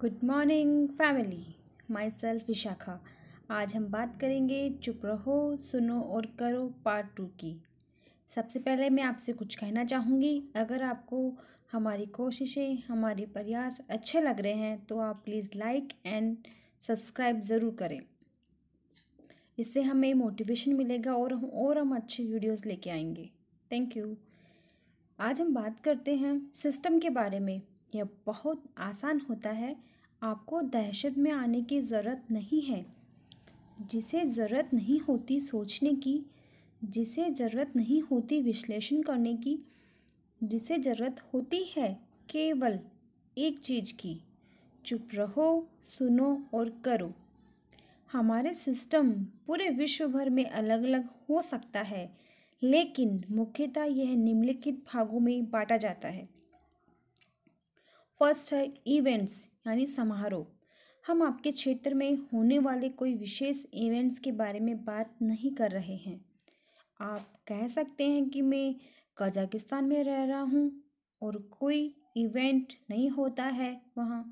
Good morning family. My self Vishakha. आज हम बात करेंगे चुप रहो सुनो और करो पार्ट 2 की। सबसे पहले मैं आपसे कुछ कहना चाहूँगी। अगर आपको हमारी कोशिशें हमारे प्रयास अच्छे लग रहे हैं तो आप प्लीज़ लाइक एंड सब्सक्राइब ज़रूर करें। इससे हमें मोटिवेशन मिलेगा और हम अच्छे वीडियोस लेके आएंगे। Thank you. आज हम बात करते हैं सिस्टम के बारे में। यह बहुत आसान होता है, आपको दहशत में आने की ज़रूरत नहीं है। जिसे ज़रूरत नहीं होती सोचने की, जिसे ज़रूरत नहीं होती विश्लेषण करने की, जिसे ज़रूरत होती है केवल एक चीज़ की, चुप रहो सुनो और करो। हमारे सिस्टम पूरे विश्व भर में अलग अलग हो सकता है, लेकिन मुख्यतः यह निम्नलिखित भागों में बांटा जाता है। फर्स्ट है इवेंट्स यानी समारोह। हम आपके क्षेत्र में होने वाले कोई विशेष इवेंट्स के बारे में बात नहीं कर रहे हैं। आप कह सकते हैं कि मैं कजाकिस्तान में रह रहा हूँ और कोई इवेंट नहीं होता है वहाँ।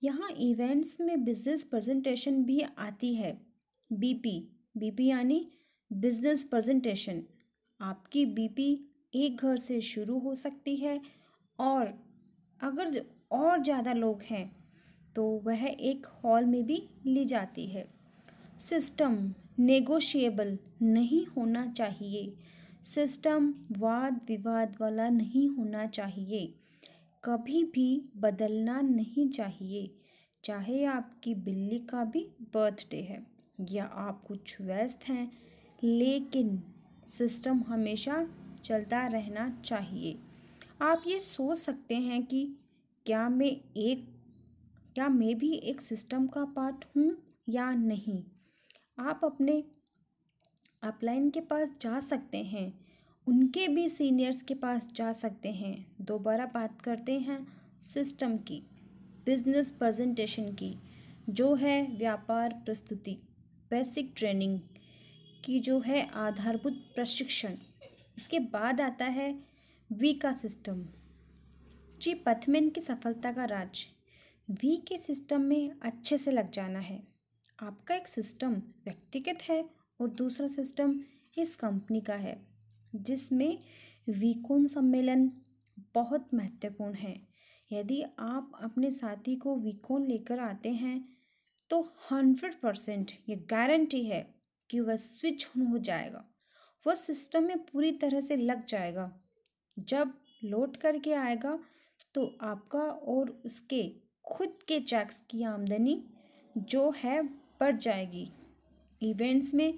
यहाँ इवेंट्स में बिजनेस प्रेजेंटेशन भी आती है। बीपी यानी बिजनेस प्रेजेंटेशन। आपकी बीपी एक घर से शुरू हो सकती है और अगर और ज़्यादा लोग हैं तो वह एक हॉल में भी ली जाती है। सिस्टम नेगोशिएबल नहीं होना चाहिए। सिस्टम वाद विवाद वाला नहीं होना चाहिए। कभी भी बदलना नहीं चाहिए, चाहे आपकी बिल्ली का भी बर्थडे है या आप कुछ व्यस्त हैं, लेकिन सिस्टम हमेशा चलता रहना चाहिए। आप ये सोच सकते हैं कि क्या मैं भी एक सिस्टम का पार्ट हूँ या नहीं। आप अपने अपलाइन के पास जा सकते हैं, उनके भी सीनियर्स के पास जा सकते हैं। दोबारा बात करते हैं सिस्टम की, बिजनेस प्रेजेंटेशन की, जो है व्यापार प्रस्तुति, बेसिक ट्रेनिंग की जो है आधारभूत प्रशिक्षण। इसके बाद आता है वी का सिस्टम। जी पथमेन की सफलता का राज। वी के सिस्टम में अच्छे से लग जाना है। आपका एक सिस्टम व्यक्तिगत है और दूसरा सिस्टम इस कंपनी का है, जिसमें वीकोन सम्मेलन बहुत महत्वपूर्ण है। यदि आप अपने साथी को वीकोन लेकर आते हैं तो 100% ये गारंटी है कि वह स्विच ऑन हो जाएगा, वह सिस्टम में पूरी तरह से लग जाएगा। जब लौट करके आएगा तो आपका और उसके खुद के चेक्स की आमदनी जो है बढ़ जाएगी। इवेंट्स में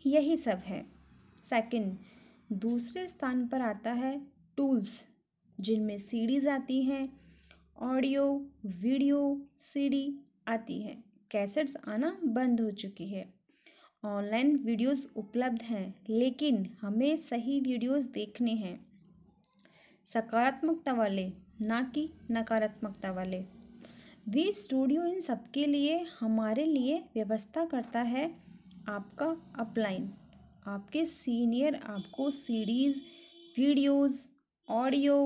यही सब है। सेकंड, दूसरे स्थान पर आता है टूल्स, जिनमें सीडीज आती हैं, ऑडियो वीडियो सीडी आती है। कैसेट्स आना बंद हो चुकी है। ऑनलाइन वीडियोस उपलब्ध हैं, लेकिन हमें सही वीडियोस देखने हैं, सकारात्मकता वाले ना कि नकारात्मकता वाले। वी स्टूडियो इन सबके लिए हमारे लिए व्यवस्था करता है। आपका अपलाइन, आपके सीनियर आपको सीडीज़, वीडियोस, ऑडियो,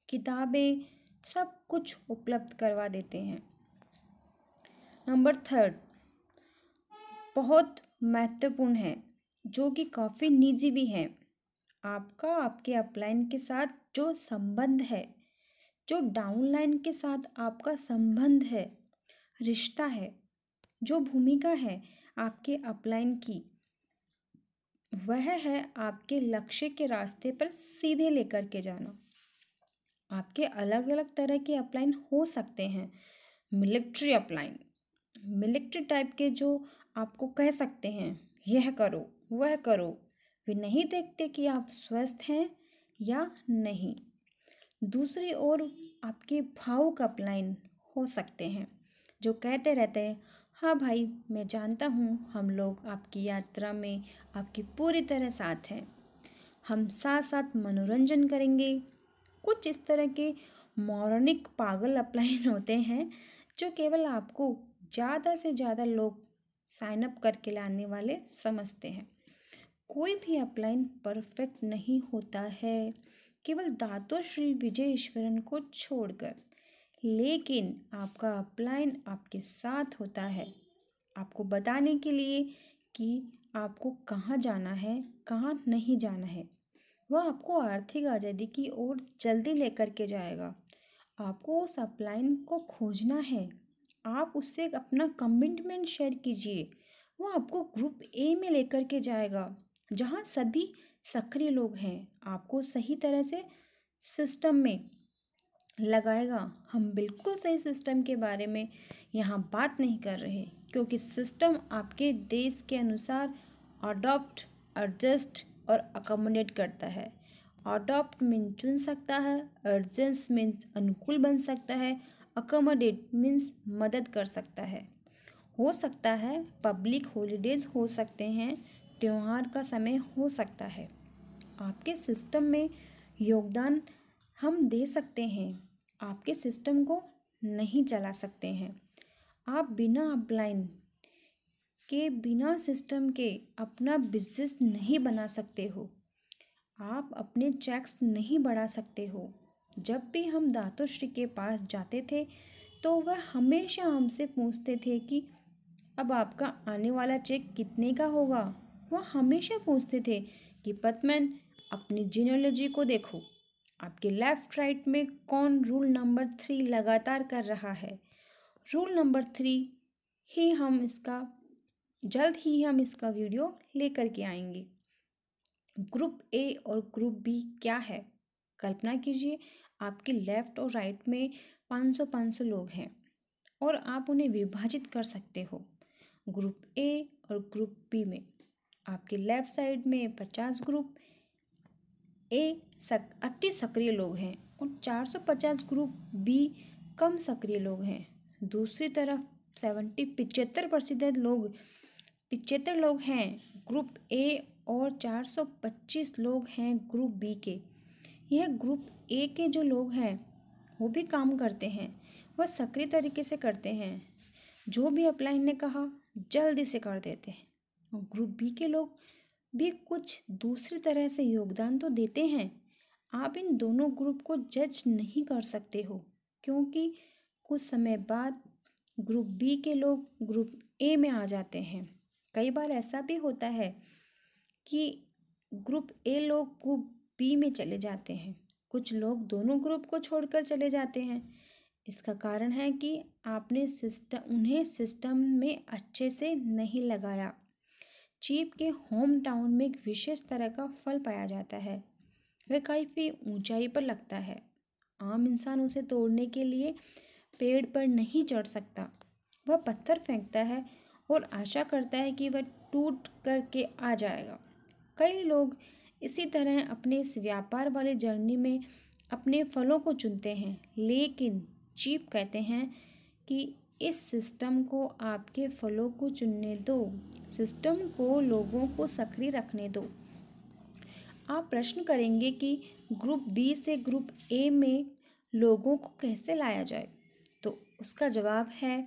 किताबें सब कुछ उपलब्ध करवा देते हैं। नंबर थर्ड बहुत महत्वपूर्ण है, जो कि काफ़ी निजी भी है। आपका आपके अपलाइन के साथ जो संबंध है, जो डाउनलाइन के साथ आपका संबंध है, रिश्ता है, जो भूमिका है आपके अपलाइन की, वह है आपके लक्ष्य के रास्ते पर सीधे लेकर के जाना। आपके अलग अलग तरह के अपलाइन हो सकते हैं। मिलिट्री अपलाइन, मिलिट्री टाइप के, जो आपको कह सकते हैं यह करो वह करो। वे नहीं देखते कि आप स्वस्थ हैं या नहीं। दूसरी ओर आपके भावुक अपलाइन हो सकते हैं, जो कहते रहते हैं हाँ भाई मैं जानता हूँ, हम लोग आपकी यात्रा में आपकी पूरी तरह साथ हैं, हम साथ साथ मनोरंजन करेंगे। कुछ इस तरह के मॉर्निक पागल अपलाइन होते हैं, जो केवल आपको ज़्यादा से ज़्यादा लोग साइन अप करके लाने वाले समझते हैं। कोई भी अपलाइन परफेक्ट नहीं होता है, केवल दातो श्री विजय ईश्वरन को छोड़कर। लेकिन आपका अपलाइन आपके साथ होता है आपको बताने के लिए कि आपको कहाँ जाना है, कहाँ नहीं जाना है। वह आपको आर्थिक आज़ादी की ओर जल्दी लेकर के जाएगा। आपको उस अपलाइन को खोजना है, आप उससे अपना कमिटमेंट शेयर कीजिए। वो आपको ग्रुप ए में लेकर के जाएगा जहाँ सभी सक्रिय लोग हैं। आपको सही तरह से सिस्टम में लगाएगा। हम बिल्कुल सही सिस्टम के बारे में यहाँ बात नहीं कर रहे, क्योंकि सिस्टम आपके देश के अनुसार अडॉप्ट, एडजस्ट और अकोमोडेट करता है। अडॉप्ट मीन्स चुन सकता है, एडजस्ट मीन्स अनुकूल बन सकता है, अकोमोडेट मीन्स मदद कर सकता है। हो सकता है पब्लिक हॉलीडेज हो सकते हैं, त्योहार का समय हो सकता है। आपके सिस्टम में योगदान हम दे सकते हैं, आपके सिस्टम को नहीं चला सकते हैं। आप बिना अपलाइन के, बिना सिस्टम के अपना बिजनेस नहीं बना सकते हो। आप अपने चेक्स नहीं बढ़ा सकते हो। जब भी हम दातुश्री के पास जाते थे तो वह हमेशा हमसे पूछते थे कि अब आपका आने वाला चेक कितने का होगा। वह हमेशा पूछते थे कि पद्मन, अपनी जीनियोलॉजी को देखो, आपके लेफ्ट राइट में कौन रूल नंबर 3 लगातार कर रहा है। रूल नंबर 3 ही हम इसका जल्द ही हम इसका वीडियो लेकर के आएंगे। ग्रुप ए और ग्रुप बी क्या है? कल्पना कीजिए आपके लेफ्ट और राइट में 500 लोग हैं और आप उन्हें विभाजित कर सकते हो ग्रुप ए और ग्रुप बी में। आपके लेफ्ट साइड में 50 ग्रुप ए अति सक्रिय लोग हैं और 450 ग्रुप बी कम सक्रिय लोग हैं। दूसरी तरफ 75% लोग 75 लोग हैं ग्रुप ए और 425 लोग हैं ग्रुप बी के। यह ग्रुप ए के जो लोग हैं वो भी काम करते हैं, वह सक्रिय तरीके से करते हैं। जो भी अपलाइन ने कहा जल्दी से कर देते हैं। और ग्रुप बी के लोग भी कुछ दूसरी तरह से योगदान तो देते हैं। आप इन दोनों ग्रुप को जज नहीं कर सकते हो, क्योंकि कुछ समय बाद ग्रुप बी के लोग ग्रुप ए में आ जाते हैं। कई बार ऐसा भी होता है कि ग्रुप ए लोग ग्रुप बी में चले जाते हैं। कुछ लोग दोनों ग्रुप को छोड़कर चले जाते हैं। इसका कारण है कि आपने उन्हें सिस्टम में अच्छे से नहीं लगाया। चीप के होम टाउन में एक विशेष तरह का फल पाया जाता है। वह काफ़ी ऊंचाई पर लगता है। आम इंसान उसे तोड़ने के लिए पेड़ पर नहीं चढ़ सकता। वह पत्थर फेंकता है और आशा करता है कि वह टूट करके आ जाएगा। कई लोग इसी तरह अपने इस व्यापार वाली जर्नी में अपने फलों को चुनते हैं, लेकिन चीप कहते हैं कि इस सिस्टम को आपके फलों को चुनने दो, सिस्टम को लोगों को सक्रिय रखने दो। आप प्रश्न करेंगे कि ग्रुप बी से ग्रुप ए में लोगों को कैसे लाया जाए, तो उसका जवाब है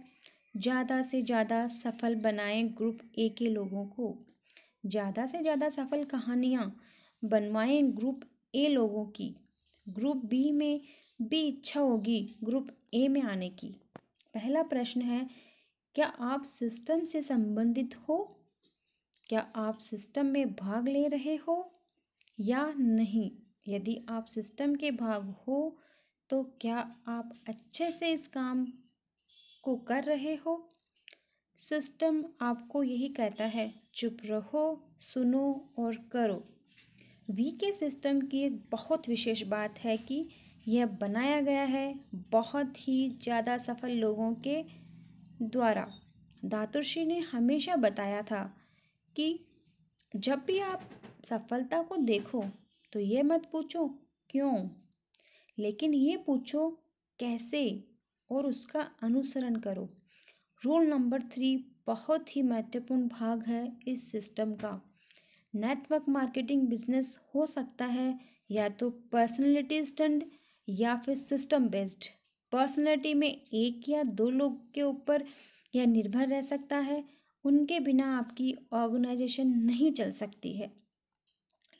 ज़्यादा से ज़्यादा सफल बनाएं ग्रुप ए के लोगों को। ज़्यादा से ज़्यादा सफल कहानियाँ बनवाएं ग्रुप ए लोगों की। ग्रुप बी में भी इच्छा होगी ग्रुप ए में आने की। पहला प्रश्न है, क्या आप सिस्टम से संबंधित हो? क्या आप सिस्टम में भाग ले रहे हो या नहीं? यदि आप सिस्टम के भाग हो तो क्या आप अच्छे से इस काम को कर रहे हो? सिस्टम आपको यही कहता है, चुप रहो, सुनो और करो। वी के सिस्टम की एक बहुत विशेष बात है कि यह बनाया गया है बहुत ही ज़्यादा सफल लोगों के द्वारा। दातुश्री ने हमेशा बताया था कि जब भी आप सफलता को देखो तो ये मत पूछो क्यों, लेकिन ये पूछो कैसे और उसका अनुसरण करो। रूल नंबर 3 बहुत ही महत्वपूर्ण भाग है इस सिस्टम का। नेटवर्क मार्केटिंग बिजनेस हो सकता है या तो पर्सनैलिटी स्टंट या फिर सिस्टम बेस्ड। पर्सनैलिटी में 1 या 2 लोग के ऊपर यह निर्भर रह सकता है, उनके बिना आपकी ऑर्गेनाइजेशन नहीं चल सकती है।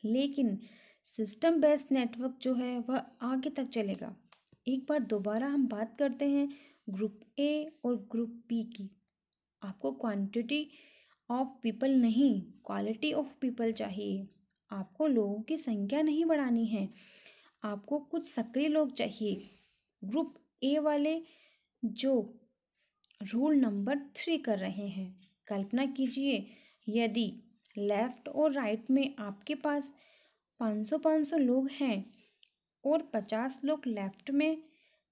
लेकिन सिस्टम बेस्ड नेटवर्क जो है वह आगे तक चलेगा। एक बार दोबारा हम बात करते हैं ग्रुप ए और ग्रुप बी की। आपको क्वांटिटी ऑफ पीपल नहीं, क्वालिटी ऑफ पीपल चाहिए। आपको लोगों की संख्या नहीं बढ़ानी है, आपको कुछ सक्रिय लोग चाहिए। ग्रुप ए वाले जो रूल नंबर 3 कर रहे हैं, कल्पना कीजिए यदि लेफ्ट और राइट में आपके पास 500 लोग हैं और 50 लोग लेफ्ट में,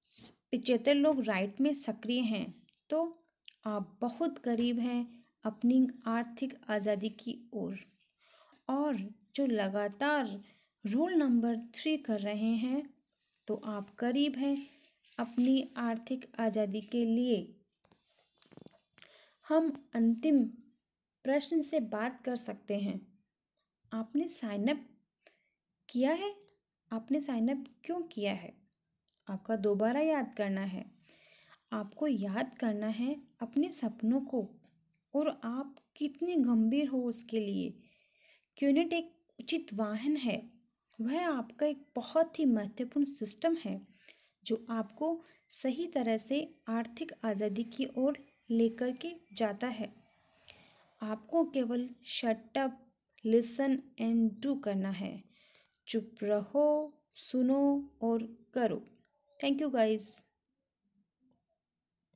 75 लोग राइट में सक्रिय हैं, तो आप बहुत करीब हैं अपनी आर्थिक आज़ादी की ओर। और जो लगातार रूल नंबर 3 कर रहे हैं, तो आप करीब हैं अपनी आर्थिक आज़ादी के लिए। हम अंतिम प्रश्न से बात कर सकते हैं। आपने साइन अप किया है? आपने साइन अप क्यों किया है? आपका दोबारा याद करना है। आपको याद करना है अपने सपनों को और आप कितने गंभीर हो उसके लिए। क्यूनेट एक उचित वाहन है, वह आपका एक बहुत ही महत्वपूर्ण सिस्टम है जो आपको सही तरह से आर्थिक आज़ादी की ओर लेकर के जाता है। आपको केवल shut up, listen and do करना है। चुप रहो, सुनो और करो। Thank you guys.